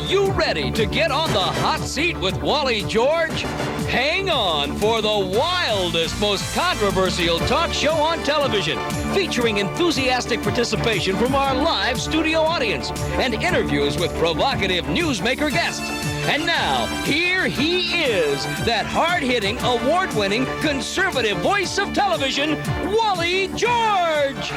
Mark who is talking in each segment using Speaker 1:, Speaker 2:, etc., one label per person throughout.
Speaker 1: you ready to get on the hot seat with Wally George? Hang on for the wildest, most controversial talk show on television, featuring enthusiastic participation from our live studio audience and interviews with provocative newsmaker guests. And now, here he is, that hard-hitting, award-winning, conservative voice of television, Wally George!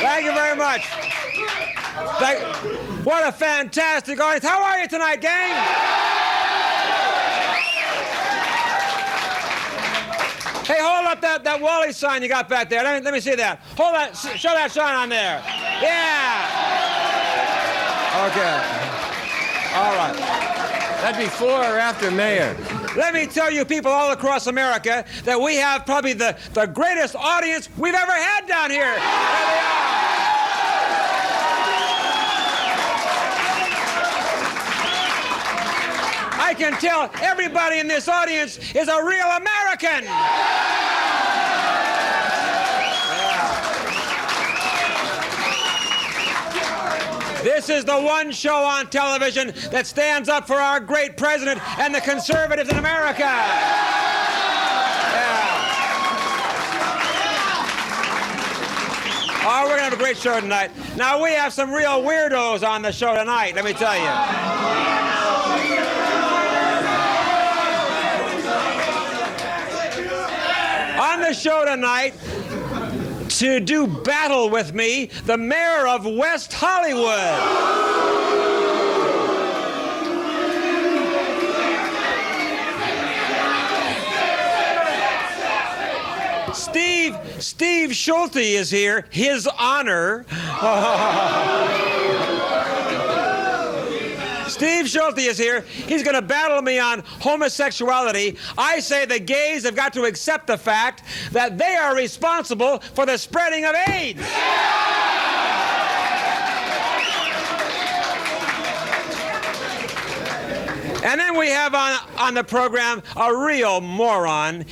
Speaker 2: Thank you very much. What a fantastic audience. How are you tonight, gang? Hey, hold up that Wally sign you got back there. Let me see that. Hold that. Show that sign on there. Yeah. Okay. All right.
Speaker 3: That before or after mayor?
Speaker 2: Let me tell you people all across America that we have probably the greatest audience we've ever had down here. There they are. I can tell everybody in this audience is a real American. This is the one show on television that stands up for our great president and the conservatives in America. Yeah. Oh, we're going to have a great show tonight. Now, we have some real weirdos on the show tonight, let me tell you. On the show tonight, to do battle with me, the mayor of West Hollywood. Steve Schulte is here, His Honor. Steve Schulte is here. He's going to battle me on homosexuality. I say the gays have got to accept the fact that they are responsible for the spreading of AIDS. And then we have on the program a real moron.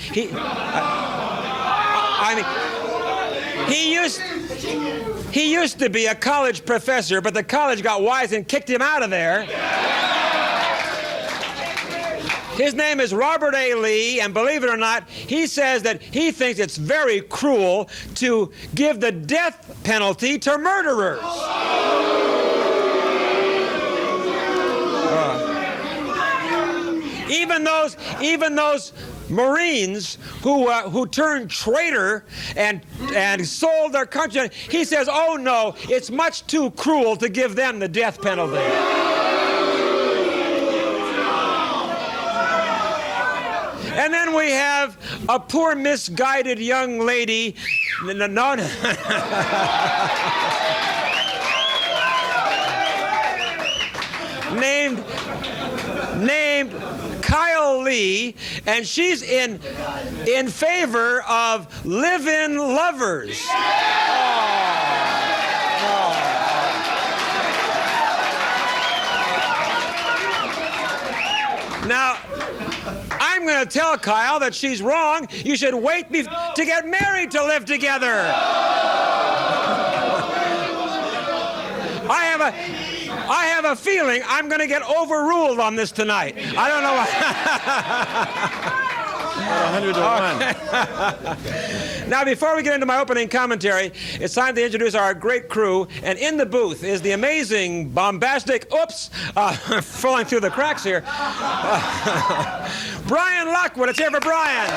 Speaker 2: He used to be a college professor, but the college got wise and kicked him out of there. His name is Robert A. Lee, and believe it or not, he says that he thinks it's very cruel to give the death penalty to murderers. Even those Marines who turned traitor and sold their country, he says, oh no, it's much too cruel to give them the death penalty. And then we have a poor misguided young lady. named Kile Lee, and she's in favor of live-in lovers. Now, I'm going to tell Kyle that she's wrong. You should wait to get married to live together. I have a feeling I'm going to get overruled on this tonight. I don't know why.
Speaker 3: 100 to 1.
Speaker 2: Now, before we get into my opening commentary, it's time to introduce our great crew. And in the booth is the amazing, bombastic, falling through the cracks here, Brian Lockwood. Let's hear for Brian.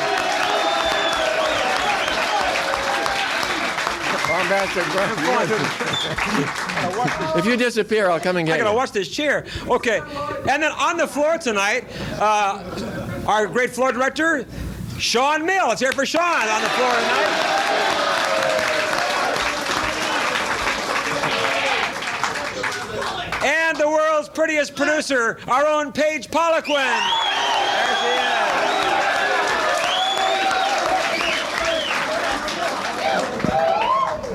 Speaker 3: Bombastic. If you disappear, I'll come and get you.
Speaker 2: I gotta watch this chair. Okay. And then on the floor tonight, our great floor director, Sean Mill. Let's hear it for Sean on the floor tonight. biggest producer, our own Paige Poliquin. There she is.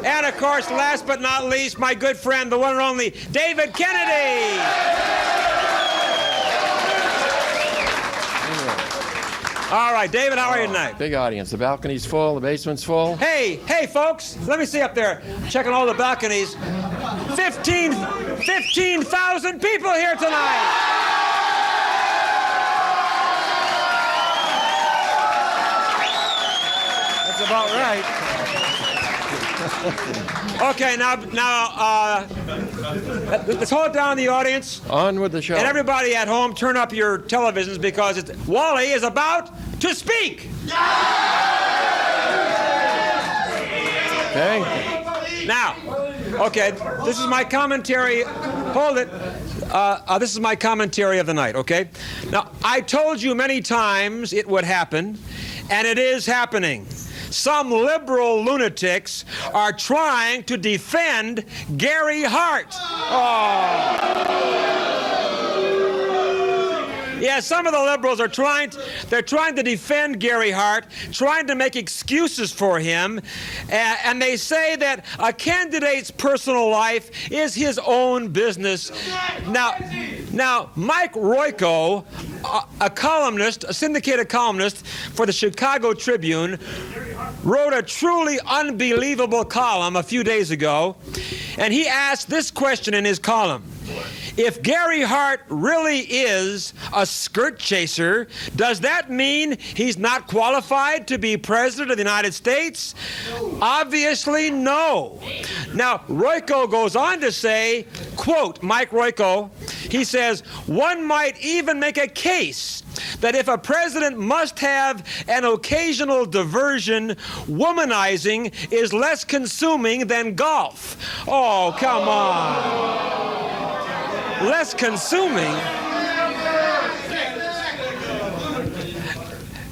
Speaker 2: And of course, last but not least, my good friend, the one and only David Kennedy. All right, David, how are you tonight?
Speaker 3: Big audience. The balcony's full. The basement's full.
Speaker 2: Hey, folks, let me see up there. Checking all the balconies. 15,000 people here tonight.
Speaker 3: That's about right.
Speaker 2: Okay, now, let's hold down the audience.
Speaker 3: On with the show.
Speaker 2: And everybody at home, turn up your televisions because Wally is about to speak.
Speaker 3: Okay.
Speaker 2: Now, okay, this is my commentary. Hold it. This is my commentary of the night, okay? Now, I told you many times it would happen, and it is happening. Some liberal lunatics are trying to defend Gary Hart. Yeah, some of the liberals are trying to defend Gary Hart, trying to make excuses for him, and they say that a candidate's personal life is his own business. Now, Mike Royko, a columnist, a syndicated columnist for the Chicago Tribune, wrote a truly unbelievable column a few days ago, and he asked this question in his column. If Gary Hart really is a skirt chaser, does that mean he's not qualified to be president of the United States? Obviously, no. Now, Royko goes on to say, quote, Mike Royko, he says, one might even make a case that if a president must have an occasional diversion, womanizing is less consuming than golf. Oh, come on. Less consuming.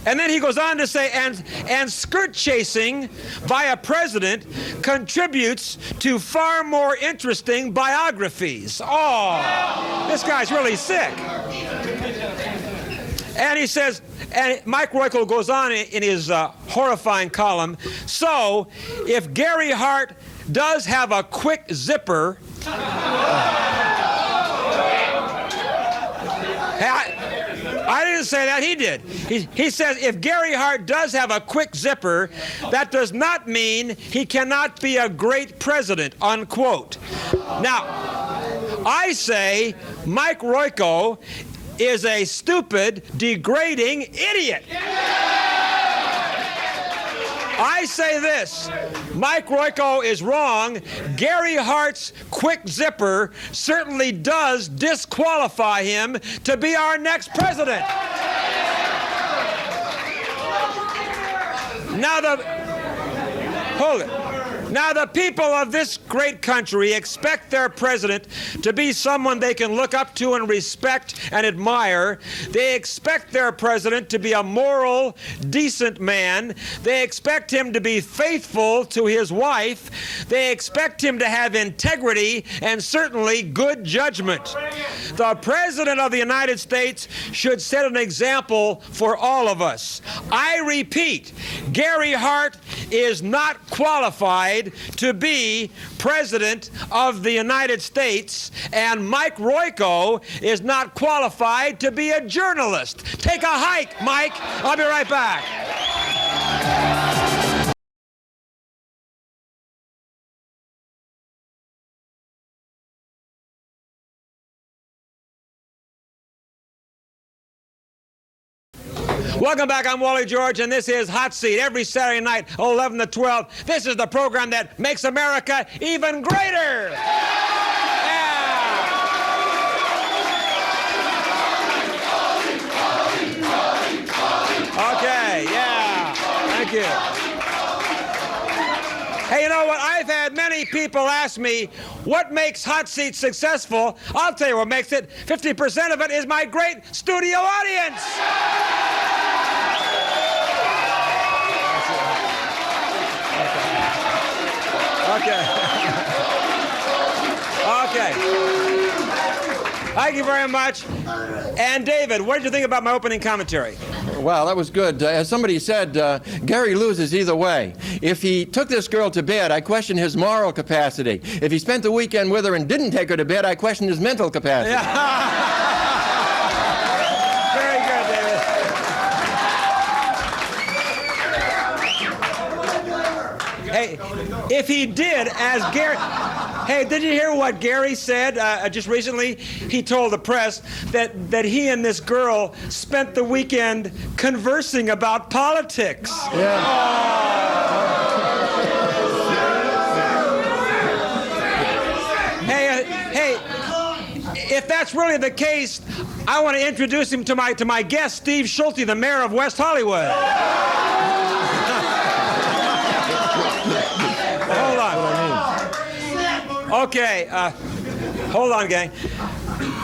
Speaker 2: And then he goes on to say, and skirt chasing by a president contributes to far more interesting biographies. Oh, this guy's really sick. And he says, and Mike Royko goes on in his horrifying column, so if Gary Hart does have a quick zipper, I didn't say that, he did. He says if Gary Hart does have a quick zipper, that does not mean he cannot be a great president, unquote. Now, I say Mike Royko is a stupid, degrading idiot. I say this, Mike Royko is wrong. Gary Hart's quick zipper certainly does disqualify him to be our next president. Hold it. Now, the people of this great country expect their president to be someone they can look up to and respect and admire. They expect their president to be a moral, decent man. They expect him to be faithful to his wife. They expect him to have integrity and certainly good judgment. The president of the United States should set an example for all of us. I repeat, Gary Hart is not qualified to be president of the United States, and Mike Royko is not qualified to be a journalist. Take a hike, Mike. I'll be right back. Welcome back. I'm Wally George, and this is Hot Seat every Saturday night, 11 to 12. This is the program that makes America even greater. Yeah. Okay, yeah. Thank you. Hey, you know what? I've had many people ask me, what makes Hot Seat successful? I'll tell you what makes it. 50% of it is my great studio audience. Okay. Okay. Thank you very much. And David, what did you think about my opening commentary?
Speaker 3: Wow, that was good. As somebody said, Gary loses either way. If he took this girl to bed, I question his moral capacity. If he spent the weekend with her and didn't take her to bed, I question his mental capacity.
Speaker 2: Very good, David. Hey, if he did, as Gary... Hey, did you hear what Gary said just recently? He told the press that he and this girl spent the weekend conversing about politics.
Speaker 3: Yeah.
Speaker 2: Hey, if that's really the case, I want to introduce him to my guest, Steve Schulte, the mayor of West Hollywood. Hold on. Okay, hold on, gang.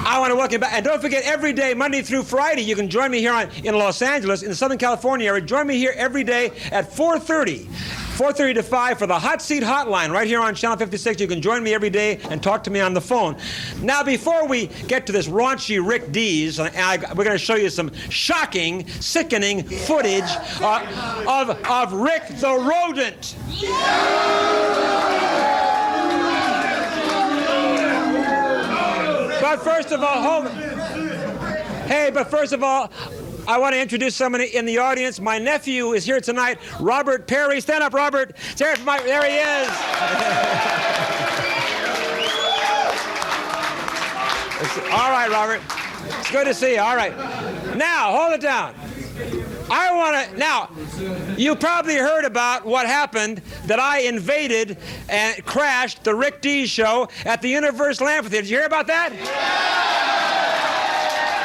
Speaker 2: I want to welcome you back. And don't forget, every day, Monday through Friday, you can join me here in Los Angeles, in the Southern California area. Join me here every day at 4:30 to 5 for the Hot Seat Hotline right here on Channel 56. You can join me every day and talk to me on the phone. Now, before we get to this raunchy Rick Dees, we're going to show you some shocking, sickening footage of Rick the Rodent. But first of all, I want to introduce someone in the audience. My nephew is here tonight, Robert Perry. Stand up, Robert. There he is. All right, Robert. It's good to see you. All right. Now, hold it down. Now, you probably heard about what happened, that I invaded and crashed the Rick Dees show at the Universal Amphitheater. Did you hear about that?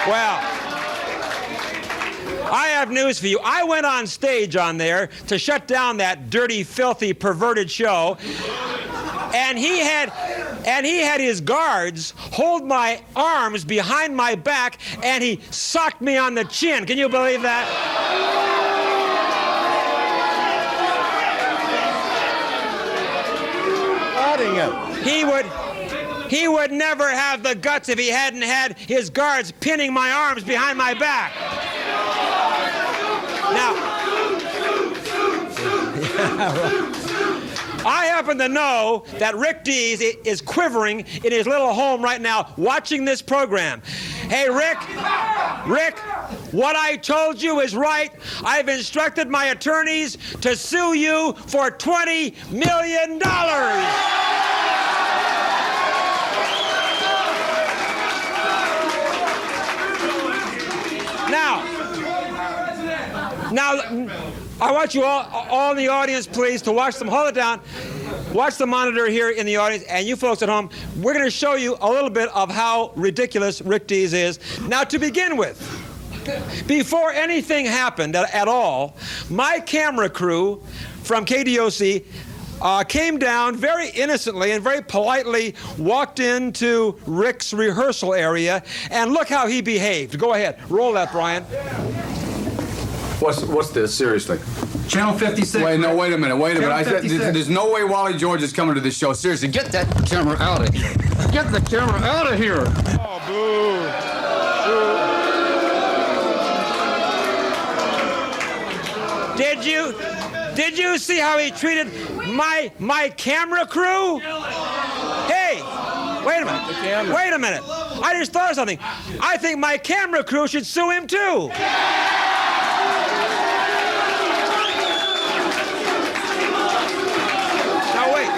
Speaker 2: Well, I have news for you. I went on stage on there to shut down that dirty, filthy, perverted show, and he had his guards hold my arms behind my back, and he socked me on the chin. Can you believe that? He would never have the guts if he hadn't had his guards pinning my arms behind my back. Now, I happen to know that Rick Dees is quivering in his little home right now watching this program. Hey, Rick, what I told you is right. I've instructed my attorneys to sue you for $20 million. Now, I want you all in the audience, please, to watch them. Hold it down. Watch the monitor here in the audience, and you folks at home, we're going to show you a little bit of how ridiculous Rick Dees is. Now, to begin with, before anything happened at all, my camera crew from KDOC came down very innocently and very politely, walked into Rick's rehearsal area, and look how he behaved. Go ahead. Roll that, Brian.
Speaker 4: What's this? Seriously.
Speaker 5: Channel 56.
Speaker 4: Wait a minute. I said,
Speaker 5: 56.
Speaker 4: there's no way Wally George is coming to this show. Seriously, get that camera out of here. Get the camera out of here.
Speaker 5: Oh, boo.
Speaker 2: Did you see how he treated my camera crew? Hey, wait a minute. I just thought of something. I think my camera crew should sue him too. Now wait.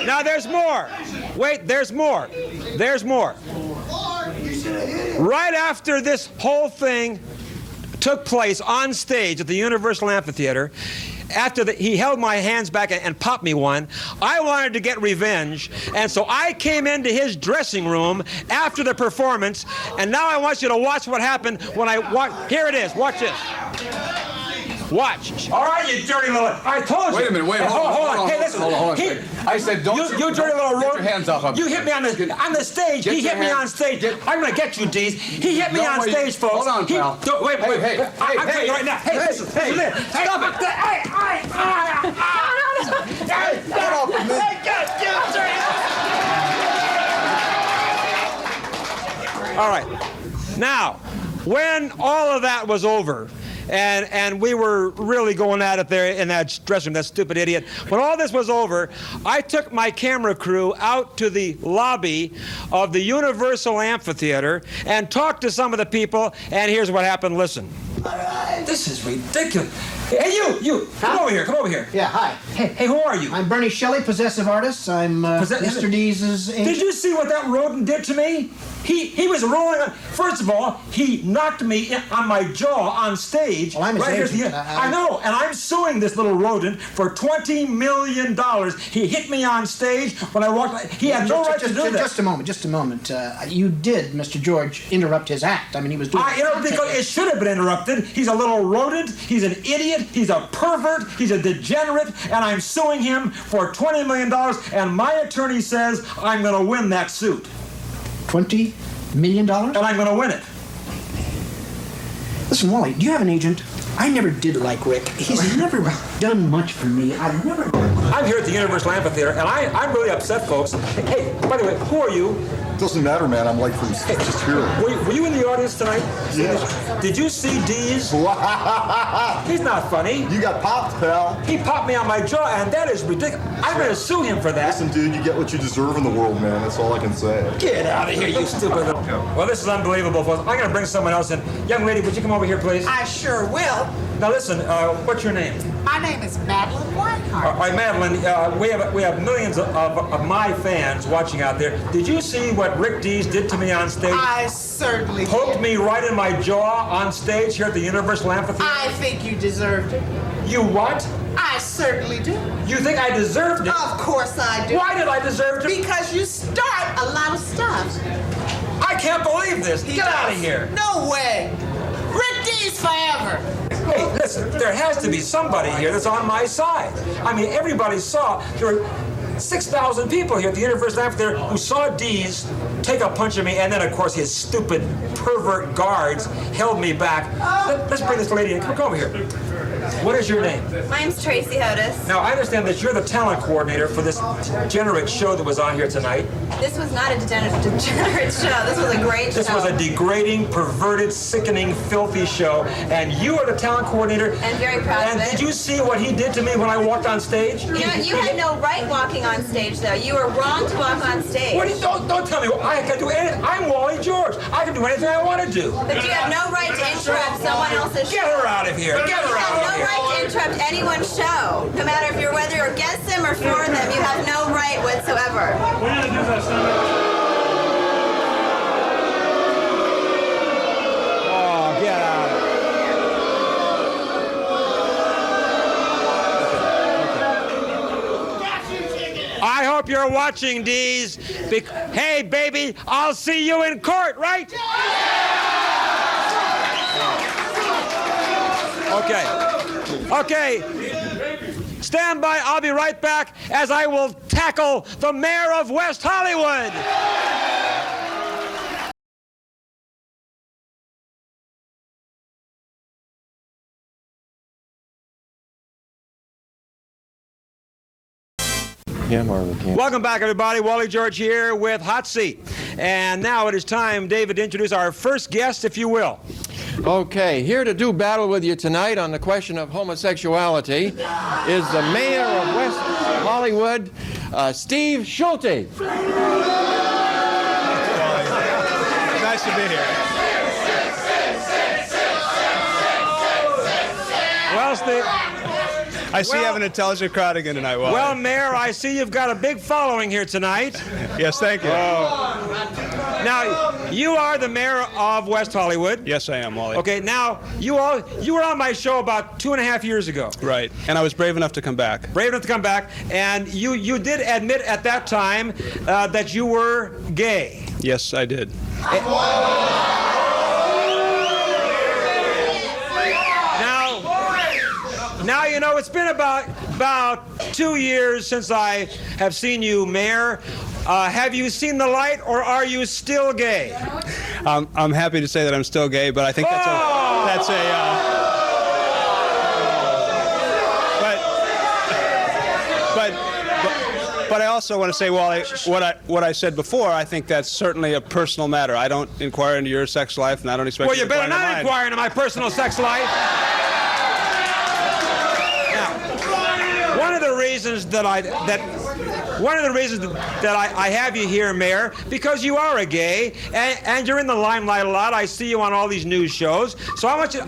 Speaker 2: Now there's more. Wait, there's more. Right after this whole thing took place on stage at the Universal Amphitheater, after he held my hands back and popped me one, I wanted to get revenge, and so I came into his dressing room after the performance, and now I want you to watch what happened when I watch. Here it is. Watch this. Watch. All right, you dirty little... I told you.
Speaker 4: Wait a minute. Hold on.
Speaker 2: Hey, listen.
Speaker 4: Hold on. I said, don't
Speaker 2: you dirty little
Speaker 4: get your hands off of me.
Speaker 2: You hit me on the stage. He hit me on stage. I'm going to get you, Dees. He hit me on stage, folks.
Speaker 4: Hold on, pal.
Speaker 2: Wait.
Speaker 4: Hey.
Speaker 2: I'm telling you right now. Hey, listen. Stop it.
Speaker 4: Hey, get off of me.
Speaker 2: Hey, get All right. Now, when all of that was over, and we were really going at it there in that dressing room, that stupid idiot. When all this was over, I took my camera crew out to the lobby of the Universal Amphitheater and talked to some of the people, and here's what happened. Listen. This is ridiculous. Hey, you, come over here.
Speaker 6: Yeah, hi.
Speaker 2: Hey, who are you?
Speaker 6: I'm Bernie Shelley, Possessive Artist. I'm Mr. Dees's agent.
Speaker 2: Did you see what that rodent did to me? He was rolling on. First of all, he knocked me on my jaw on stage.
Speaker 6: Well, I'm his agent.
Speaker 2: I know, and I'm suing this little rodent for $20 million. He hit me on stage when I walked. He had no right to do that.
Speaker 6: Just a moment. You did, Mr. George, interrupt his act. I mean, he was doing.
Speaker 2: I interrupted because it should have been interrupted. He's a little rodent. He's an idiot. He's a pervert. He's a degenerate, and I'm suing him for $20 million. And my attorney says I'm going to win that suit.
Speaker 6: $20 million?
Speaker 2: And I'm going to win it.
Speaker 6: Listen, Wally, do you have an agent? I never did like Rick. He's never done much for me. I've never done much.
Speaker 2: I'm here at the Universal Amphitheater, and I'm really upset, folks. Hey, by the way, who are you?
Speaker 7: Doesn't matter, man. I'm like from just here.
Speaker 2: Were you in the audience tonight?
Speaker 7: Yeah.
Speaker 2: Did you see Dees? He's not funny.
Speaker 7: You got popped, pal.
Speaker 2: He popped me on my jaw, and that is ridiculous. I'm going to sue him for that.
Speaker 7: Listen, dude, you get what you deserve in the world, man. That's all I can say.
Speaker 2: Get out of here, you stupid little... Well, this is unbelievable, folks. I'm going to bring someone else in. Young lady, would you come over here, please?
Speaker 8: I sure will.
Speaker 2: Now, listen, what's your name?
Speaker 8: My name is Madeline Whitehart.
Speaker 2: All right, Madeline, we have millions of my fans watching out there. Did you see what Rick Dees did to me on stage?
Speaker 8: I certainly
Speaker 2: Poked
Speaker 8: did.
Speaker 2: me right in my jaw on stage here at the Universal Amphitheater?
Speaker 8: I think you deserved it.
Speaker 2: You what?
Speaker 8: I certainly do.
Speaker 2: You think I deserved it?
Speaker 8: Of course I do.
Speaker 2: Why did I deserve it?
Speaker 8: Because you start a lot of stuff.
Speaker 2: I can't believe this. Get out of here.
Speaker 8: No way. Rick Dees forever.
Speaker 2: Hey, listen, there has to be somebody here that's on my side. I mean, everybody saw, there were 6,000 people here at the Universal Amphitheater who saw Dees take a punch at me, and then, of course, his stupid pervert guards held me back. Let's bring this lady in. Come over here. What is your name?
Speaker 9: My name's Tracy Hodis.
Speaker 2: Now, I understand that you're the talent coordinator for this degenerate show that was on here tonight.
Speaker 9: This was not a degenerate show. This was a great show.
Speaker 2: This was a degrading, perverted, sickening, filthy show, and you are the talent coordinator.
Speaker 9: And very proud of it.
Speaker 2: And did you see what he did to me when I walked on stage?
Speaker 9: You know, you had no right walking on stage, though. You were wrong to walk on stage.
Speaker 2: Don't tell me. I can do anything. I'm Wally George. I can do anything I want to do.
Speaker 9: But you have no right to interrupt someone else's show.
Speaker 2: Get her out of here. Get her out of here.
Speaker 9: You have no right to interrupt anyone's show. No matter if you're whether you're against them or for them, you have no right whatsoever.
Speaker 2: Oh, get out. I hope you're watching, Dees. Hey, baby, I'll see you in court, right? Okay. Stand by. I'll be right back as I will tackle the mayor of West Hollywood. Welcome back, everybody. Wally George here with Hot Seat. And now it is time, David, to introduce our first guest, if you will.
Speaker 3: Okay, here to do battle with you tonight on the question of homosexuality is the mayor of West Hollywood, Steve Schulte.
Speaker 5: Nice to be here.
Speaker 2: Well, Steve.
Speaker 5: I see you have an intelligent crowd again tonight, Wally.
Speaker 2: Well, Mayor, I see you've got a big following here tonight.
Speaker 5: Yes, thank you.
Speaker 2: Now, you are the mayor of West Hollywood.
Speaker 5: Yes, I am, Wally.
Speaker 2: Okay, now, you were on my show about 2.5 years ago.
Speaker 5: Right, and I was brave enough to come back.
Speaker 2: Brave enough to come back, and you did admit at that time that you were gay.
Speaker 5: Yes, I did.
Speaker 2: Now, you know, it's been about 2 years since I have seen you, Mayor. Have you seen the light, or are you still gay?
Speaker 5: I'm happy to say that I'm still gay, but I think but But I also want to say, Wally, what I said before, I think that's certainly a personal matter. I don't inquire into your sex life, and I don't expect
Speaker 2: Well,
Speaker 5: you
Speaker 2: you
Speaker 5: to
Speaker 2: better not inquire into my personal sex life. Now, one of the reasons that I have you here, Mayor, because you are a gay, and you're in the limelight a lot. I see you on all these news shows. So I want you,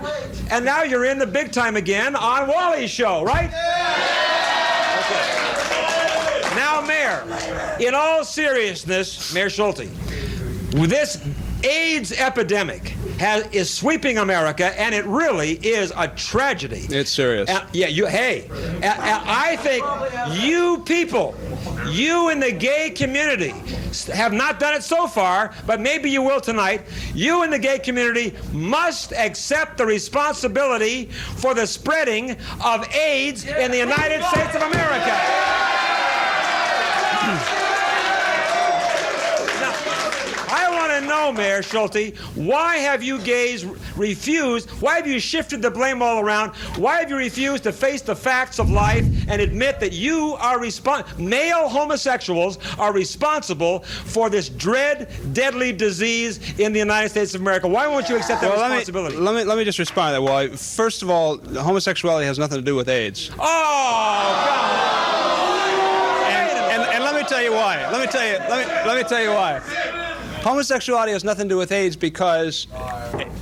Speaker 2: and now you're in the big time again on Wally's show, right? Okay. Now, Mayor, in all seriousness, Mayor Schulte, this AIDS epidemic is sweeping America, and it really is a tragedy.
Speaker 5: It's serious.
Speaker 2: I think you people, you in the gay community, have not done it so far, but maybe you will tonight. You in the gay community must accept the responsibility for the spreading of AIDS in the United States of America. I want to know, Mayor Schulte, why have you gays refused? Why have you shifted the blame all around? Why have you refused to face the facts of life and admit that you are male homosexuals are responsible for this deadly disease in the United States of America? Why won't you accept that responsibility?
Speaker 5: Let me just respond to that, Wally. First of all, homosexuality has nothing to do with AIDS.
Speaker 2: Oh, come on.
Speaker 5: And let me tell you why. Let me tell you why. Homosexuality has nothing to do with AIDS because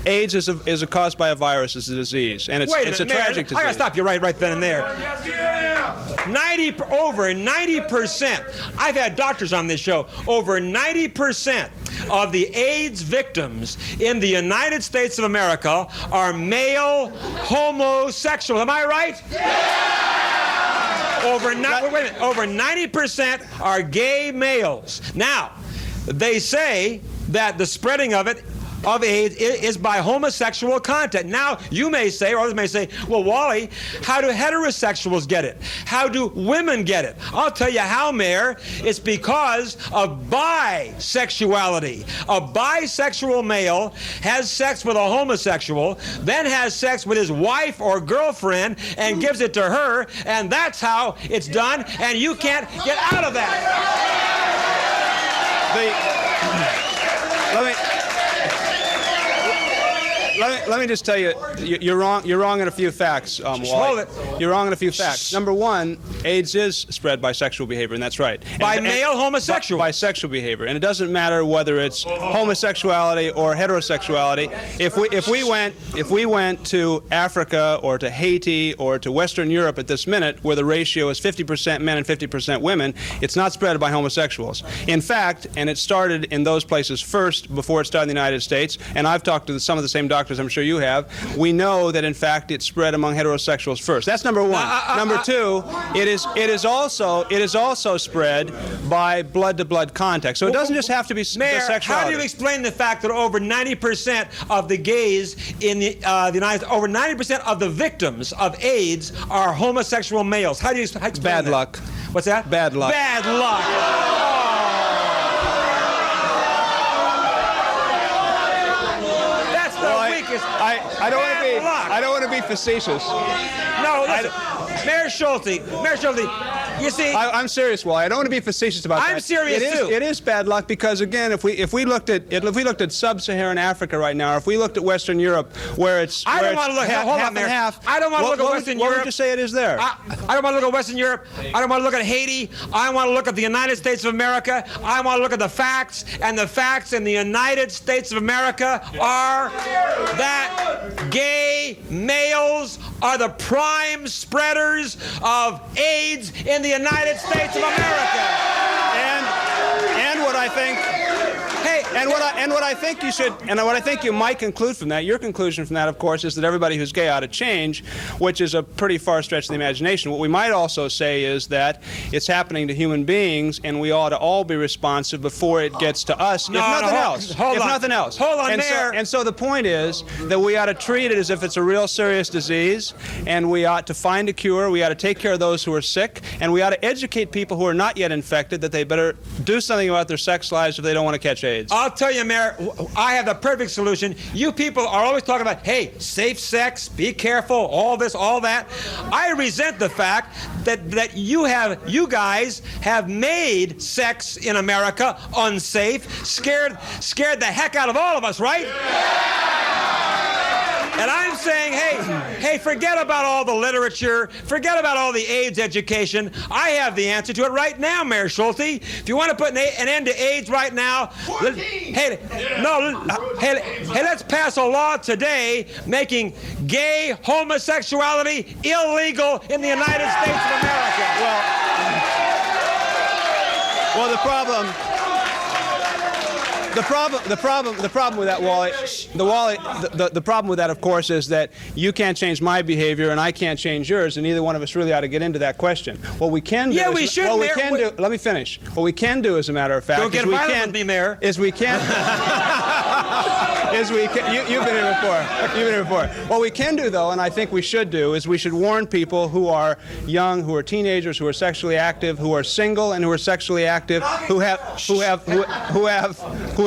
Speaker 5: AIDS is caused by a virus, it's a disease, and it's a tragic disease.
Speaker 2: I gotta stop you right then and there. Over 90%. I've had doctors on this show. Over 90% of the AIDS victims in the United States of America are male homosexuals. Am I right? Yeah! Over 90% are gay males. Now, they say that the spreading of AIDS is by homosexual contact. Now, you may say, or others may say, well, Wally, how do heterosexuals get it? How do women get it? I'll tell you how, Mayor. It's because of bisexuality. A bisexual male has sex with a homosexual, then has sex with his wife or girlfriend and gives it to her, and that's how it's done, and you can't get out of that.
Speaker 5: Let me just tell you, you're wrong in a few facts, Wally.
Speaker 2: Hold it.
Speaker 5: You're wrong in a few facts. Number one, AIDS is spread by sexual behavior, and that's right.
Speaker 2: By male homosexual.
Speaker 5: By sexual behavior, and it doesn't matter whether it's homosexuality or heterosexuality. If we went to Africa or to Haiti or to Western Europe at this minute, where the ratio is 50% men and 50% women, it's not spread by homosexuals. In fact, and it started in those places first before it started in the United States, and I've talked to some of the same doctors I'm sure you have, we know that in fact it's spread among heterosexuals first. That's number one. Number two, it is also spread by blood-to-blood contact. So it doesn't just have to be
Speaker 2: Mayor,
Speaker 5: sexuality.
Speaker 2: how do you explain the fact that over 90% of the gays in the United States, over 90% of the victims of AIDS are homosexual males? How do you explain
Speaker 5: Bad
Speaker 2: that?
Speaker 5: luck.
Speaker 2: What's that?
Speaker 5: Bad luck.
Speaker 2: Bad luck.
Speaker 5: I don't want to be facetious.
Speaker 2: No, listen, Mayor Schulte, you see,
Speaker 5: I'm serious, Wally. I don't want to be facetious about that.
Speaker 2: I'm serious too.
Speaker 5: It is bad luck because, again, if we looked at sub-Saharan Africa right now, or if we looked at Western Europe, where it's
Speaker 2: I don't want to look. Hold on, Mayor. I don't want to look at Western Europe.
Speaker 5: What would you say it is there?
Speaker 2: I don't want to look at Western Europe. I don't want to look at Haiti. I want to look at the United States of America. I want to look at the facts, and the facts in the United States of America are that gay males are the prime spreaders of AIDS in the United States of America.
Speaker 5: And what I think, what I think you might conclude from that, your conclusion from that, of course, is that everybody who's gay ought to change, which is a pretty far stretch of the imagination. What we might also say is that it's happening to human beings, and we ought to all be responsive before it gets to us, if nothing else.
Speaker 2: Hold on, Mayor.
Speaker 5: And so the point is that we ought to treat it as if it's a real serious disease, and we ought to find a cure. We ought to take care of those who are sick, and we ought to educate people who are not yet infected that they better do something about their sex lives if they don't want to catch AIDS.
Speaker 2: I'll tell you, Mayor, I have the perfect solution. You people are always talking about, hey, safe sex, be careful, all this, all that. I resent the fact that you guys have made sex in America unsafe, scared the heck out of all of us, right? And I'm saying, hey, forget about all the literature, forget about all the AIDS education. I have the answer to it right now, Mayor Schulte. If you want to put an end to AIDS right now, let's pass a law today making gay homosexuality illegal in the United States of America.
Speaker 5: Well, the problem with that, Wally, the problem with that, of course, is that you can't change my behavior and I can't change yours, and neither one of us really ought to get into that question. What we can do, let me finish. What we can do, as a matter of fact,
Speaker 2: don't get violent with me, Mayor.
Speaker 5: You've been here before. What we can do, though, and I think we should do, is we should warn people who are young, who are teenagers, who are sexually active, who are single and who are sexually active, who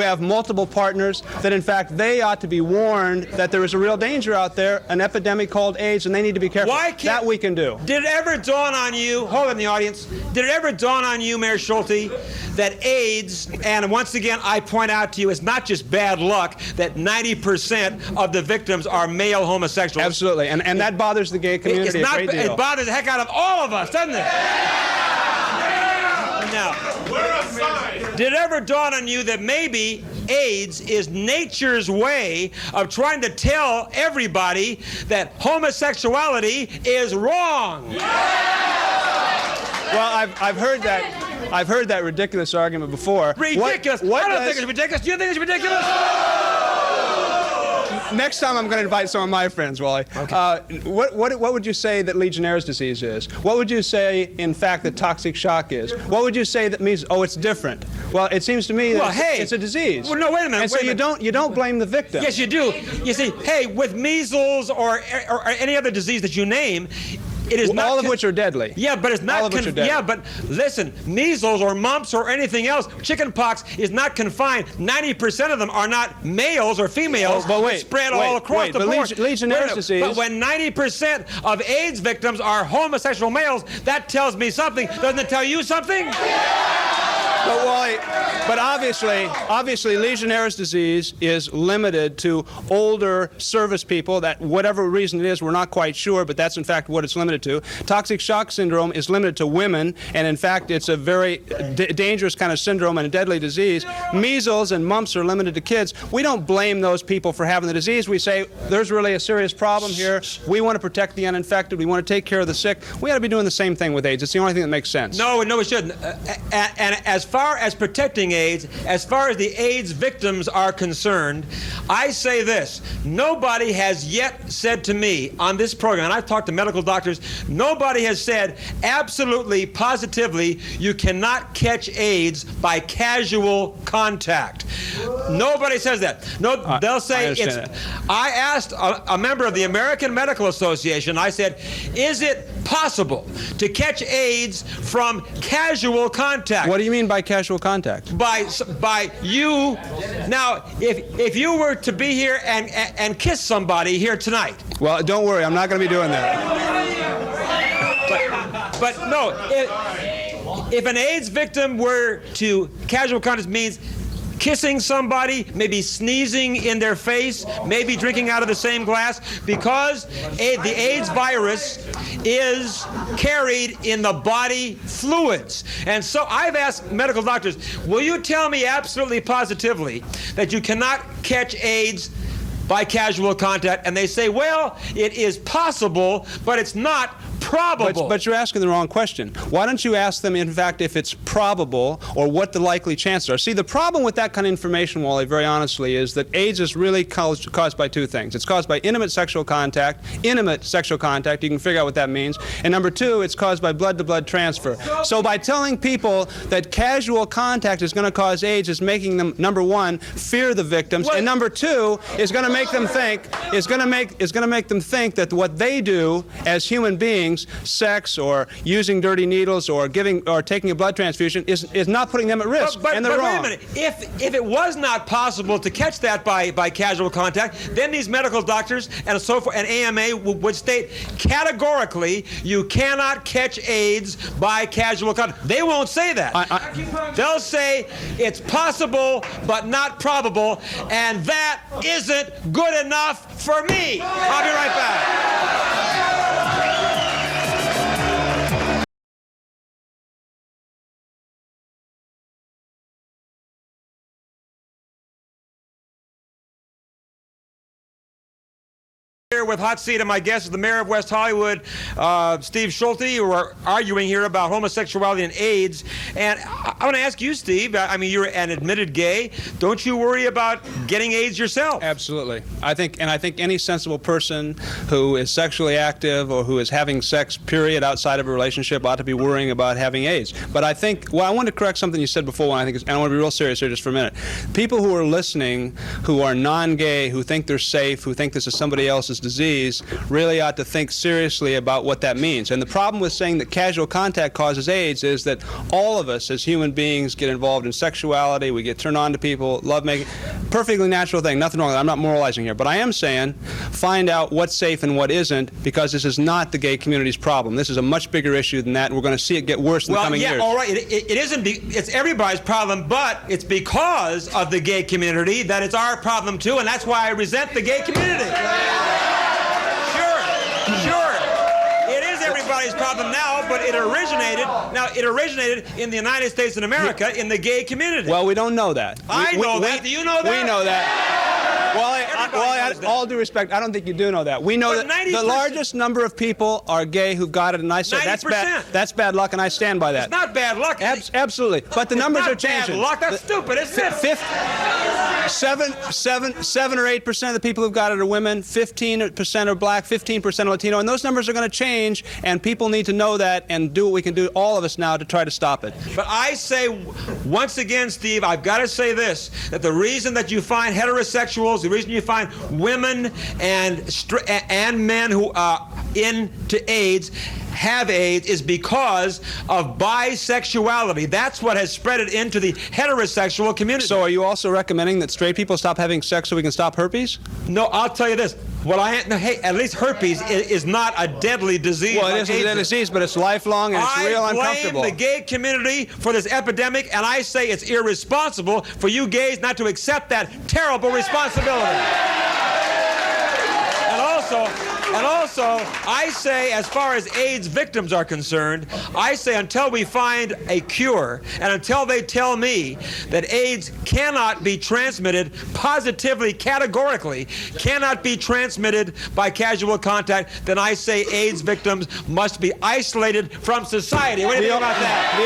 Speaker 5: have multiple partners, that in fact they ought to be warned that there is a real danger out there, an epidemic called AIDS, and they need to be careful. That we can do.
Speaker 2: Did it ever dawn on you, hold on the audience, did it ever dawn on you, Mayor Schulte, that AIDS, and once again I point out to you, it's not just bad luck that 90% of the victims are male homosexuals.
Speaker 5: Absolutely, and that bothers the gay community a great deal.
Speaker 2: It bothers the heck out of all of us, doesn't it? Now, did it ever dawn on you that maybe AIDS is nature's way of trying to tell everybody that homosexuality is wrong?
Speaker 5: Well, I've heard that ridiculous argument before.
Speaker 2: Ridiculous? I don't think it's ridiculous. Do you think it's ridiculous?
Speaker 5: Next time I'm going to invite some of my friends, Wally. Okay. What would you say that Legionnaire's disease is? What would you say, in fact, that toxic shock is? What would you say that means, oh, it's different? Well, it seems to me that it's a disease.
Speaker 2: Well, no, wait a minute.
Speaker 5: And so you don't blame the victim.
Speaker 2: Yes, you do. You see, hey, with measles or any other disease that you name, it is not
Speaker 5: all of which are deadly.
Speaker 2: Yeah, but it's not.
Speaker 5: All of which are deadly.
Speaker 2: Yeah, but listen, measles or mumps or anything else, chickenpox is not confined. 90% of them are not males or females.
Speaker 5: But wait,
Speaker 2: spread all across the board.
Speaker 5: Legionnaire's disease.
Speaker 2: But when 90% of AIDS victims are homosexual males, that tells me something. Doesn't it tell you something?
Speaker 5: But Wally, obviously, Legionnaire's disease is limited to older service people. That whatever reason it is, we're not quite sure, but that's in fact what it's limited to. Toxic shock syndrome is limited to women, and in fact, it's a very dangerous kind of syndrome and a deadly disease. Measles and mumps are limited to kids. We don't blame those people for having the disease. We say there's really a serious problem here. We want to protect the uninfected. We want to take care of the sick. We ought to be doing the same thing with AIDS. It's the only thing that makes sense.
Speaker 2: No, we shouldn't. And as far as protecting AIDS, as far as the AIDS victims are concerned, I say this. Nobody has yet said to me on this program, and I've talked to medical doctors, nobody has said absolutely, positively, you cannot catch AIDS by casual contact. Nobody says that. No, they'll say it's... I asked a member of the American Medical Association, I said, is it possible to catch AIDS from casual contact?
Speaker 5: What do you mean by casual contact?
Speaker 2: By you. Now, if you were to be here and kiss somebody here tonight.
Speaker 5: Well, don't worry, I'm not going to be doing that.
Speaker 2: But no, if an AIDS victim were to casual contact means kissing somebody, maybe sneezing in their face, maybe drinking out of the same glass, because the AIDS virus is carried in the body fluids. And so I've asked medical doctors, will you tell me absolutely positively that you cannot catch AIDS by casual contact? And they say, well, it is possible, but it's not probable.
Speaker 5: But you're asking the wrong question. Why don't you ask them, in fact, if it's probable or what the likely chances are? See, the problem with that kind of information, Wally, very honestly, is that AIDS is really caused by two things. It's caused by intimate sexual contact. You can figure out what that means. And number two, it's caused by blood-to-blood transfer. So by telling people that casual contact is going to cause AIDS is making them, number one, fear the victims, and number two, is going to make them think that what they do as human beings choose sex or using dirty needles or taking a blood transfusion is not putting them at risk, and they're wrong.
Speaker 2: Wait a minute. If it was not possible to catch that by casual contact, then these medical doctors and so forth and AMA would state categorically you cannot catch AIDS by casual contact. They won't say that. They'll say it's possible but not probable, and that isn't good enough for me. I'll be right back. Here with Hot Seat, and my guest is the mayor of West Hollywood, Steve Schulte, who are arguing here about homosexuality and AIDS. And I want to ask you, Steve, I mean, you're an admitted gay. Don't you worry about getting AIDS yourself?
Speaker 5: Absolutely. I think any sensible person who is sexually active or who is having sex, period, outside of a relationship ought to be worrying about having AIDS. But I think, well, I want to correct something you said before, and I want to be real serious here just for a minute. People who are listening, who are non-gay, who think they're safe, who think this is somebody else's disease, really ought to think seriously about what that means. And the problem with saying that casual contact causes AIDS is that all of us as human beings get involved in sexuality, we get turned on to people, lovemaking, perfectly natural thing, nothing wrong with it. I'm not moralizing here, but I am saying find out what's safe and what isn't, because this is not the gay community's problem. This is a much bigger issue than that, and we're going to see it get worse in the coming years.
Speaker 2: All right, it isn't, it's everybody's problem, but it's because of the gay community that it's our problem too, and that's why I resent the gay community. Sure. It is everybody's problem now, but it originated in the United States of America in the gay community.
Speaker 5: Well, we don't know that.
Speaker 2: I know that. Do you know that?
Speaker 5: We know that. Well, all due respect, I don't think you do know that. We know that the largest number of people are gay who've got it, and I say that's bad luck, and I stand by that.
Speaker 2: It's not bad luck.
Speaker 5: Absolutely. But the numbers are changing.
Speaker 2: Bad luck. That's stupid, isn't it?
Speaker 5: 7 or 8% of the people who've got it are women, 15% are black, 15% are Latino, and those numbers are going to change, and people need to know that and do what we can do, all of us now, to try to stop it.
Speaker 2: But I say, once again, Steve, I've got to say this, that the reason that you find heterosexuals, the reason you find women and men who are into AIDS have AIDS is because of bisexuality. That's what has spread it into the heterosexual community.
Speaker 5: So are you also recommending that straight people stop having sex so we can stop herpes?
Speaker 2: No, I'll tell you this. Hey, at least herpes is not a deadly disease.
Speaker 5: Well, it is a deadly disease, but it's lifelong and it's real uncomfortable.
Speaker 2: I blame the gay community for this epidemic, and I say it's irresponsible for you gays not to accept that terrible responsibility. And also, I say, as far as AIDS victims are concerned, I say until we find a cure, and until they tell me that AIDS cannot be transmitted positively, categorically, cannot be transmitted by casual contact, then I say AIDS victims must be isolated from society. What do you think about that?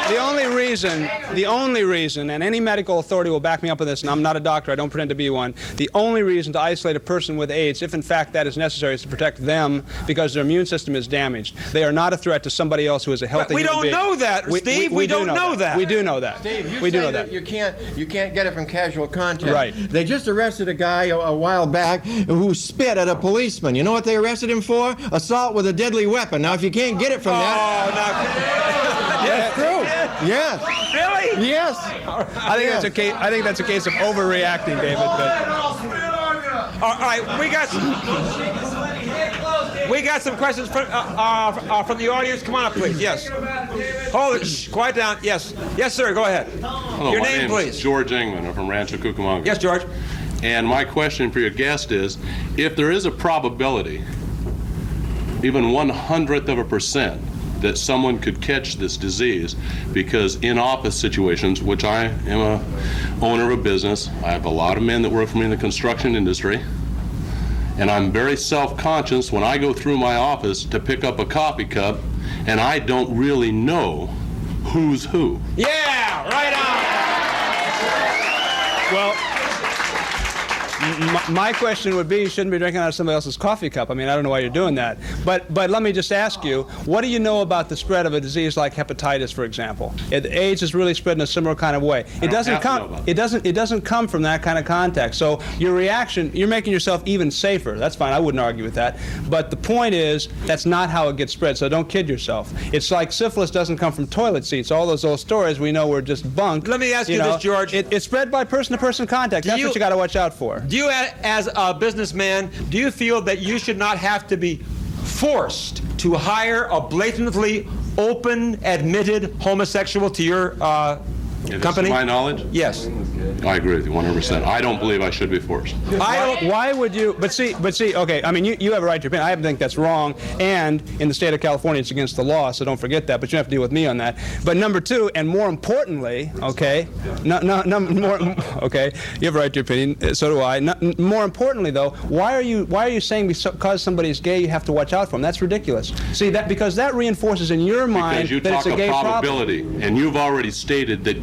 Speaker 5: The only reason, and any medical authority will back me up on this, and I'm not a doctor, I don't pretend to be one, the only reason to isolate a person with AIDS, if in fact that is necessary, is to protect them because their immune system is damaged. They are not a threat to somebody else who is a healthy human being.
Speaker 2: We don't know that, Steve. We don't know that.
Speaker 5: We do know that.
Speaker 3: Steve, you
Speaker 5: we do
Speaker 3: say
Speaker 5: know
Speaker 3: that you can't get it from casual contact.
Speaker 5: Right.
Speaker 3: They just arrested a guy a while back who spit at a policeman. You know what they arrested him for? Assault with a deadly weapon. Now, if you can't get it from
Speaker 2: Yes,
Speaker 3: true. Yes.
Speaker 2: Really?
Speaker 3: Yes.
Speaker 5: I think that's a case of overreacting, David. But
Speaker 2: all right, we got some questions from the audience. Come on up, please. Yes. Hold it. Shh, quiet down. Yes. Yes, sir. Go ahead.
Speaker 10: Hello,
Speaker 2: your
Speaker 10: my
Speaker 2: name, please.
Speaker 10: Is George Engman. I'm from Rancho Cucamonga.
Speaker 2: Yes, George.
Speaker 10: And my question for your guest is, if there is a probability, even 1/100% that someone could catch this disease, because in office situations, which I am a owner of a business, I have a lot of men that work for me in the construction industry, and I'm very self-conscious when I go through my office to pick up a coffee cup, and I don't really know who's who.
Speaker 2: Yeah, right on.
Speaker 5: well, My question would be, you shouldn't be drinking out of somebody else's coffee cup. I mean, I don't know why you're doing that. But let me just ask you, what do you know about the spread of a disease like hepatitis, for example? AIDS is really spread in a similar kind of way. It doesn't come from that kind of contact. So your reaction, you're making yourself even safer. That's fine. I wouldn't argue with that. But the point is, that's not how it gets spread. So don't kid yourself. It's like syphilis doesn't come from toilet seats. All those old stories we know were just bunk.
Speaker 2: Let me ask you this, George.
Speaker 5: It's spread by person-to-person contact. That's what you got to watch out for.
Speaker 2: Do you, as a businessman, do you feel that you should not have to be forced to hire a blatantly open, admitted homosexual to your company?
Speaker 10: To my knowledge?
Speaker 2: Yes.
Speaker 10: I agree with you 100%. I don't believe I should be forced.
Speaker 5: Why would you? But see. Okay. I mean, you have a right to your opinion. I think that's wrong. And in the state of California, it's against the law. So don't forget that. But you don't have to deal with me on that. But number two, and more importantly, okay, you have a right to your opinion. So do I. More importantly, though, why are you saying because somebody is gay, you have to watch out for them? That's ridiculous. See that because that reinforces in your mind that it's a gay
Speaker 10: probability,
Speaker 5: problem.
Speaker 10: and you've already stated that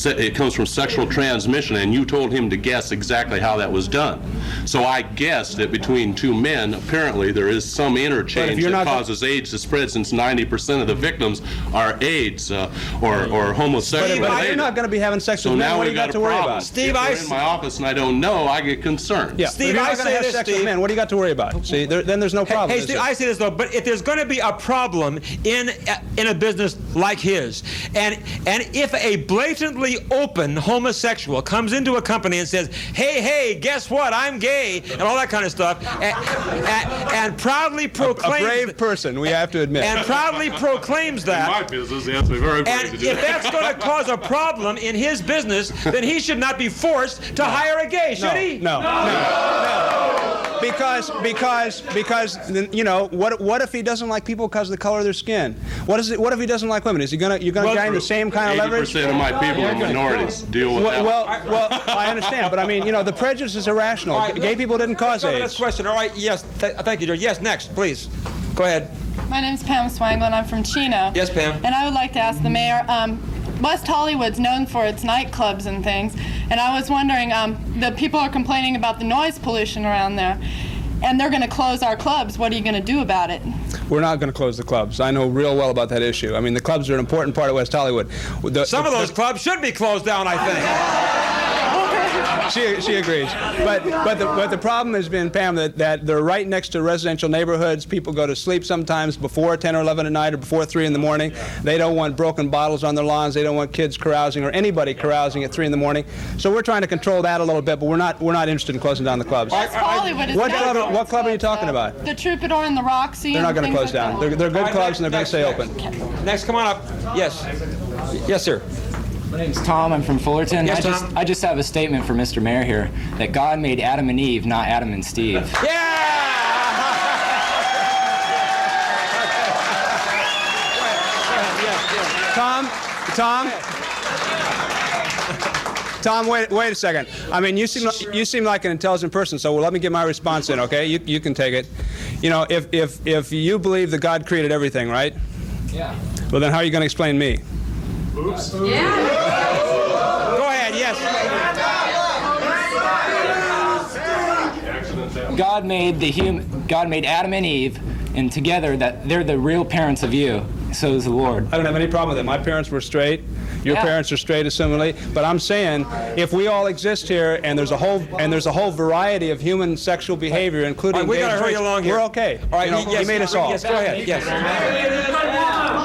Speaker 10: it comes from sexual transmission, and you told him to guess exactly how that was done. So I guessed that between two men, apparently there is some interchange that causes AIDS to spread, since 90% of the victims are AIDS or homosexual.
Speaker 5: But you're not going to be having sex with men. What do you got to worry about?
Speaker 10: Steve, if in my office and I don't know, I get concerned.
Speaker 5: Yeah,
Speaker 2: Steve,
Speaker 5: I say have sex with men. What do you got to worry about? See, then there's no problem.
Speaker 2: Hey, Steve, I say this though, but if there's going to be a problem in a business like his, and if a blatantly open homosexual comes into a company and says, hey, guess what? I'm gay, and all that kind of stuff, and proudly proclaims...
Speaker 5: A brave person, we have to admit.
Speaker 2: And proudly proclaims that.
Speaker 10: In my business, he has to be very brave to do that.
Speaker 2: And if that's going to cause a problem in his business, then he should not be forced to hire a gay, should he?
Speaker 5: No. Because you know, what if he doesn't like people because of the color of their skin? What if he doesn't like women? Is he gonna gain the same kind of leverage?
Speaker 10: 80% of my people are minorities. Deal with that.
Speaker 5: Well, I understand, but I mean, you know, the prejudice is irrational.
Speaker 2: Right,
Speaker 5: gay people didn't cause AIDS.
Speaker 2: Next question. All right. Yes. Thank you, George. Yes. Next, please. Go ahead.
Speaker 11: My name's Pam Swangle, and I'm from Chino.
Speaker 2: Yes, Pam.
Speaker 11: And I would like to ask the mayor. West Hollywood's known for its nightclubs and things, and I was wondering, the people are complaining about the noise pollution around there, and they're going to close our clubs. What are you going to do about it?
Speaker 5: We're not going to close the clubs. I know real well about that issue. I mean, the clubs are an important part of West Hollywood.
Speaker 2: Some of those clubs should be closed down, I think.
Speaker 5: She agrees. But the problem has been, Pam, that they're right next to residential neighborhoods. People go to sleep sometimes before 10 or 11 at night or before 3 in the morning. They don't want broken bottles on their lawns. They don't want kids carousing or anybody carousing at 3 in the morning. So we're trying to control that a little bit, but we're not interested in closing down the clubs.
Speaker 11: West Hollywood is
Speaker 5: what club are you talking about?
Speaker 11: The Troubadour and the Roxy.
Speaker 5: They're not going to close down. They're good clubs and they're going to stay open.
Speaker 2: Next, come on up. Yes. Yes, sir.
Speaker 12: My name's Tom. I'm from Fullerton.
Speaker 2: Yes, Tom.
Speaker 12: I just have a statement for Mr. Mayor here that God made Adam and Eve, not Adam and Steve.
Speaker 5: Tom, wait a second. I mean, you seem like an intelligent person, so let me get my response in, okay? You can take it. You know, if you believe that God created everything, right?
Speaker 12: Yeah.
Speaker 5: Well, then how are you going to explain me?
Speaker 12: Oops.
Speaker 2: Yeah. Go ahead, yes.
Speaker 12: God made Adam and Eve, and together that they're the real parents of you. So is the Lord.
Speaker 5: I don't have any problem with it. My parents were straight. Your parents are straight assimilated. But I'm saying, if we all exist here and there's a whole variety of human sexual behavior, including
Speaker 2: we gotta hurry along here.
Speaker 5: We're okay.
Speaker 2: All right,
Speaker 5: he made us all.
Speaker 2: Yes, go ahead. Yes.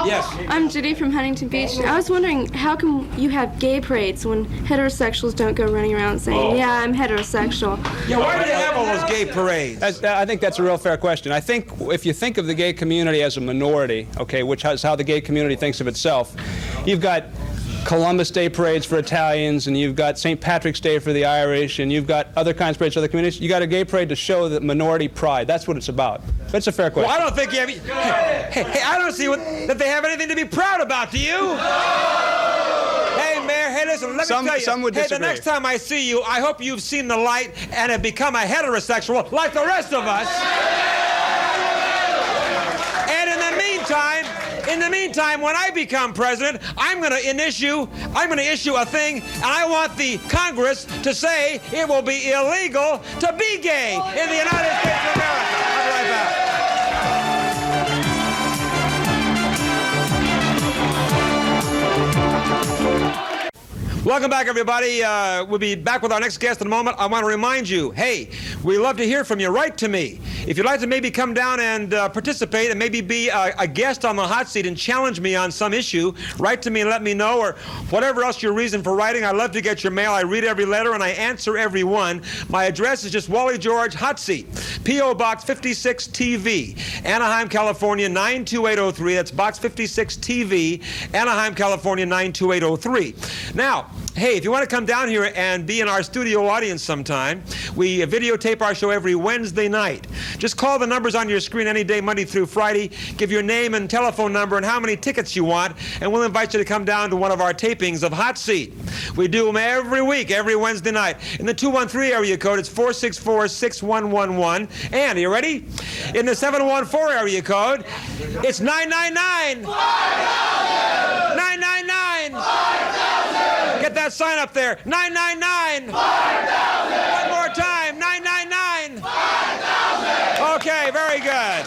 Speaker 2: Yes.
Speaker 13: I'm Judy from Huntington Beach. I was wondering, how come you have gay parades when heterosexuals don't go running around saying, yeah, I'm heterosexual?
Speaker 2: Yeah, why do you have all those gay parades?
Speaker 5: I think that's a real fair question. I think if you think of the gay community as a minority, okay, which is how the gay community thinks of itself, you've got Columbus Day parades for Italians, and you've got St. Patrick's Day for the Irish, and you've got other kinds of parades for other communities. You got a gay parade to show the minority pride. That's what it's about. That's a fair question.
Speaker 2: Well, I don't think you have... Hey, I don't see that they have anything to be proud about, do you? Hey, Mayor, hey, listen, let me tell you.
Speaker 5: Some would disagree.
Speaker 2: Hey, the next time I see you, I hope you've seen the light and have become a heterosexual like the rest of us. And in the meantime, In the meantime, when I become president, I'm going to issue a thing, and I want the Congress to say it will be illegal to be gay in the United States of America. I'll be right back. Welcome back, everybody. We'll be back with our next guest in a moment. I want to remind you, hey, we love to hear from you. Write to me. If you'd like to maybe come down and participate and maybe be a guest on the hot seat and challenge me on some issue, write to me and let me know, or whatever else your reason for writing. I love to get your mail. I read every letter and I answer every one. My address is just Wally George, Hot Seat, P.O. Box 56 TV, Anaheim, California 92803. That's Box 56 TV, Anaheim, California 92803. Now, hey, if you want to come down here and be in our studio audience sometime, we videotape our show every Wednesday night. Just call the numbers on your screen any day, Monday through Friday. Give your name and telephone number and how many tickets you want, and we'll invite you to come down to one of our tapings of Hot Seat. We do them every week, every Wednesday night. In the 213 area code, it's 464-6111. And, are you ready? In the 714 area code, it's 999. 999. Get that sign up there. 999. 5,000. One more time. 999. 5,000. Okay, very good.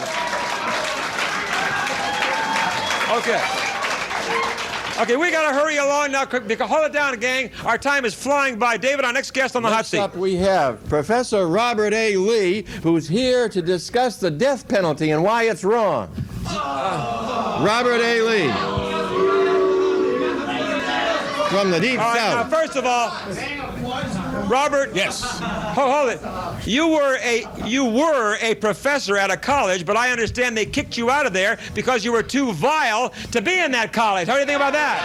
Speaker 2: Okay, we got to hurry along now. Hold it down, gang. Our time is flying by. David, our next guest on the hot seat.
Speaker 3: Next up we have Professor Robert A. Lee, who's here to discuss the death penalty and why it's wrong. Robert A. Lee. From the deep south.
Speaker 2: Now, first of all, Robert.
Speaker 14: Yes.
Speaker 2: Hold it. You were a professor at a college, but I understand they kicked you out of there because you were too vile to be in that college. How do you think about that?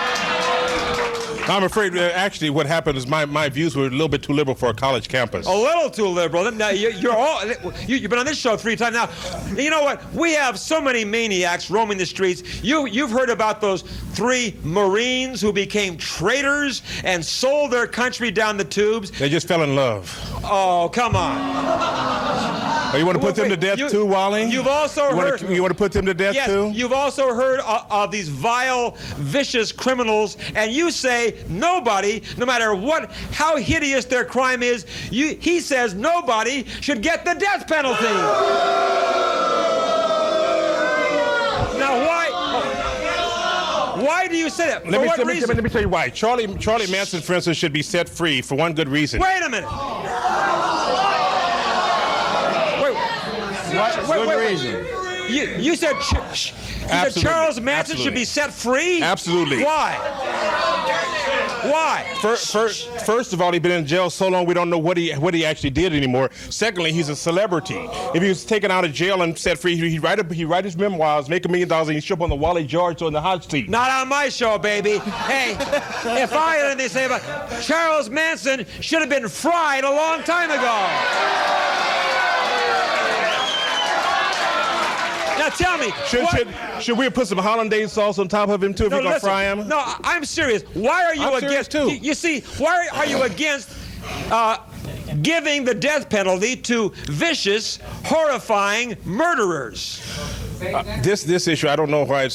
Speaker 14: I'm afraid, actually, what happened is my views were a little bit too liberal for a college campus.
Speaker 2: A little too liberal. Now, you've been on this show 3 times now. You know what? We have so many maniacs roaming the streets. You've heard about those 3 Marines who became traitors and sold their country down the tubes.
Speaker 14: They just fell in love.
Speaker 2: Oh, come on.
Speaker 14: Oh, you want to put them to death too, Wally?
Speaker 2: You've also heard...
Speaker 14: You want to put them to death too?
Speaker 2: Yes, you've also heard of these vile, vicious criminals, and you say nobody, no matter how hideous their crime is, he says nobody should get the death penalty. Now, why do you say that?
Speaker 14: Let me tell you why. Charlie Manson, for instance, should be set free for one good reason.
Speaker 2: Wait a minute.
Speaker 3: What reason?
Speaker 2: You said Charles Manson should be set free?
Speaker 14: Absolutely.
Speaker 2: Why? Why?
Speaker 14: First of all, he's been in jail so long we don't know what he actually did anymore. Secondly, he's a celebrity. If he was taken out of jail and set free, he'd write his memoirs, make $1 million, and he'd show up on the Wally George show in the hot seat.
Speaker 2: Not on my show, baby. Hey, if I had anything to say about Charles Manson, should have been fried a long time ago. Now tell me,
Speaker 14: should we put some hollandaise sauce on top of him too if we're gonna fry him?
Speaker 2: No, I'm serious. Why are you against? You see, why are you against giving the death penalty to vicious, horrifying murderers?
Speaker 14: This issue, I don't know why it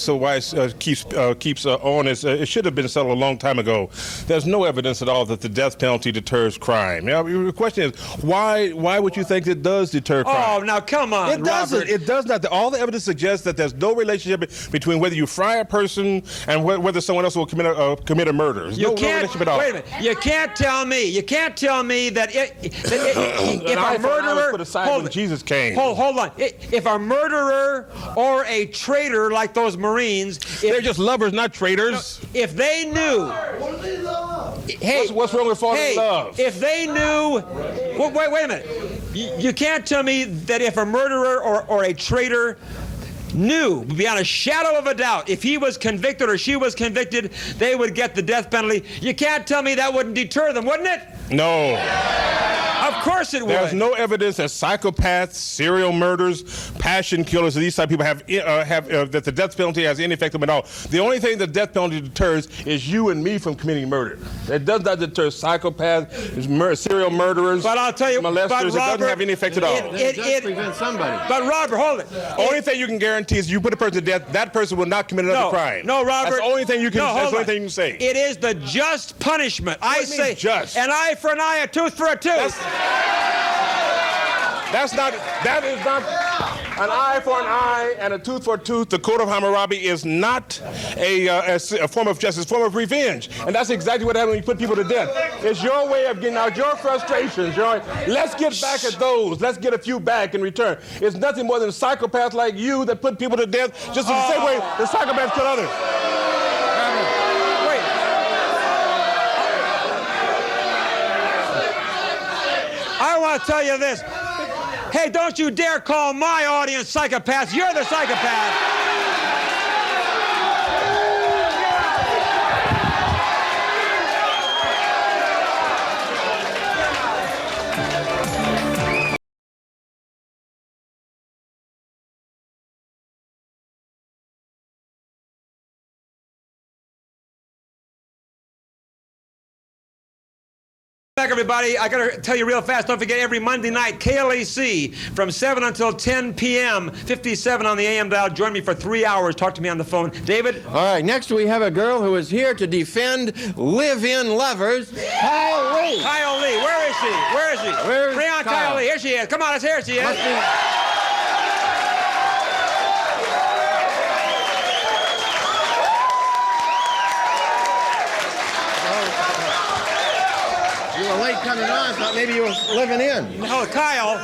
Speaker 14: keeps on. It should have been settled a long time ago. There's no evidence at all that the death penalty deters crime. Now, the question is, why would you think it does deter crime?
Speaker 2: Oh, now come on,
Speaker 14: It doesn't.
Speaker 2: Robert.
Speaker 14: It does not. All the evidence suggests that there's no relationship between whether you fry a person and whether someone else will commit a murder. There's no relationship at all.
Speaker 2: Wait a minute. You can't tell me that if a murderer,
Speaker 14: put aside when Jesus came.
Speaker 2: Hold on. If a murderer or a traitor like those Marines,
Speaker 14: they're just lovers, not traitors.
Speaker 2: If they knew, hey,
Speaker 14: what's wrong with falling in love?
Speaker 2: If they knew, wait a minute. You can't tell me that if a murderer or a traitor knew beyond a shadow of a doubt if he was convicted or she was convicted, they would get the death penalty. You can't tell me that wouldn't deter them, wouldn't it?
Speaker 14: No.
Speaker 2: Of course it would.
Speaker 14: There's no evidence that psychopaths, serial murderers, passion killers, these type of people have that the death penalty has any effect on them at all. The only thing the death penalty deters is you and me from committing murder. It does not deter psychopaths, serial murderers,
Speaker 2: but I'll tell you,
Speaker 14: molesters.
Speaker 2: Robert,
Speaker 14: it doesn't have any effect at all.
Speaker 3: It does prevent somebody.
Speaker 2: But Robert, hold it.
Speaker 14: Only thing you can guarantee is you put a person to death, that person will not commit another crime.
Speaker 2: No, Robert.
Speaker 14: That's the only thing you can. That's the only thing you can say.
Speaker 2: It is the just punishment. I say
Speaker 14: just.
Speaker 2: An eye for an eye, a tooth for a tooth.
Speaker 14: That is not an eye for an eye and a tooth for a tooth. The Code of Hammurabi is not a form of justice, a form of revenge. And that's exactly what happens when you put people to death. It's your way of getting out your frustrations. Let's get back at those. Let's get a few back in return. It's nothing more than psychopaths like you that put people to death just in the same way the psychopaths kill others.
Speaker 2: I want to tell you this. Hey, don't you dare call my audience psychopaths. You're the psychopath. Back, everybody. I got to tell you real fast. Don't forget, every Monday night, KLAC from 7 until 10 p.m., 57 on the AM dial. Join me for 3 hours. Talk to me on the phone. David?
Speaker 3: All right, next we have a girl who is here to defend live-in lovers, Kile Lee.
Speaker 2: Kile Lee. Where is she? Where is she?
Speaker 3: Where's
Speaker 2: Bring on Kile Lee. Here she is. Come on, it's here she is.
Speaker 3: You were late coming on, thought maybe you were living in.
Speaker 2: Oh, Kyle.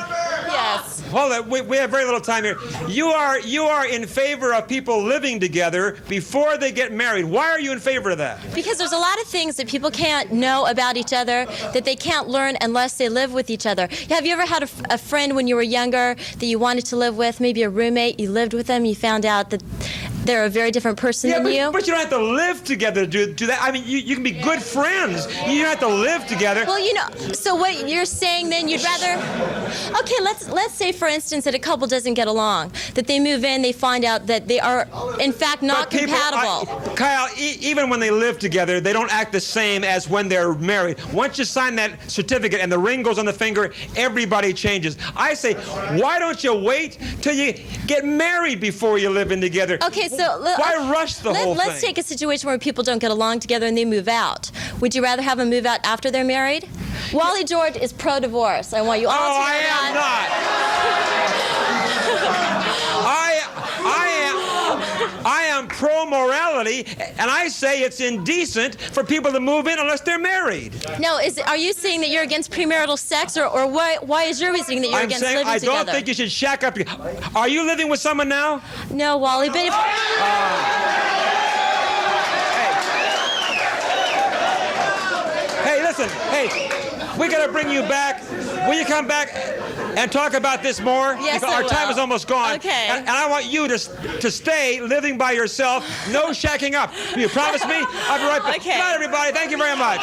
Speaker 8: Yes.
Speaker 2: Hold on, we have very little time here. You are in favor of people living together before they get married. Why are you in favor of that?
Speaker 15: Because there's a lot of things that people can't know about each other that they can't learn unless they live with each other. Have you ever had a friend when you were younger that you wanted to live with, maybe a roommate, you lived with them, you found out that they're a very different person than you?
Speaker 2: But you don't have to live together to do that. I mean, you can be good friends. You don't have to live together.
Speaker 15: Well, you know, so what you're saying then, you'd rather... Okay, let's say, for instance, that a couple doesn't get along, that they move in, they find out that they are, in fact, not compatible.
Speaker 2: Kyle, even when they live together, they don't act the same as when they're married. Once you sign that certificate and the ring goes on the finger, everybody changes. I say, why don't you wait till you get married before you live in together?
Speaker 15: Okay, so
Speaker 2: why rush the whole thing?
Speaker 15: Let's take a situation where people don't get along together and they move out. Would you rather have them move out after they're married? Wally George is pro-divorce. I want you all to know that.
Speaker 2: I am not. I am pro-morality, and I say it's indecent for people to move in unless they're married.
Speaker 15: No, are you saying that you're against premarital sex, or why is your reasoning that you're against living together?
Speaker 2: I don't think you should shack up. Are you living with someone now?
Speaker 15: No, Wally, but if...
Speaker 2: Hey, listen. Hey, we got to bring you back. Will you come back and talk about this more?
Speaker 15: Yes,
Speaker 2: because our time is almost gone.
Speaker 15: Okay.
Speaker 2: And I want you to stay living by yourself. No shacking up. You promise me? I'll be right back.
Speaker 15: Okay.
Speaker 2: Good night, everybody. Thank you very much.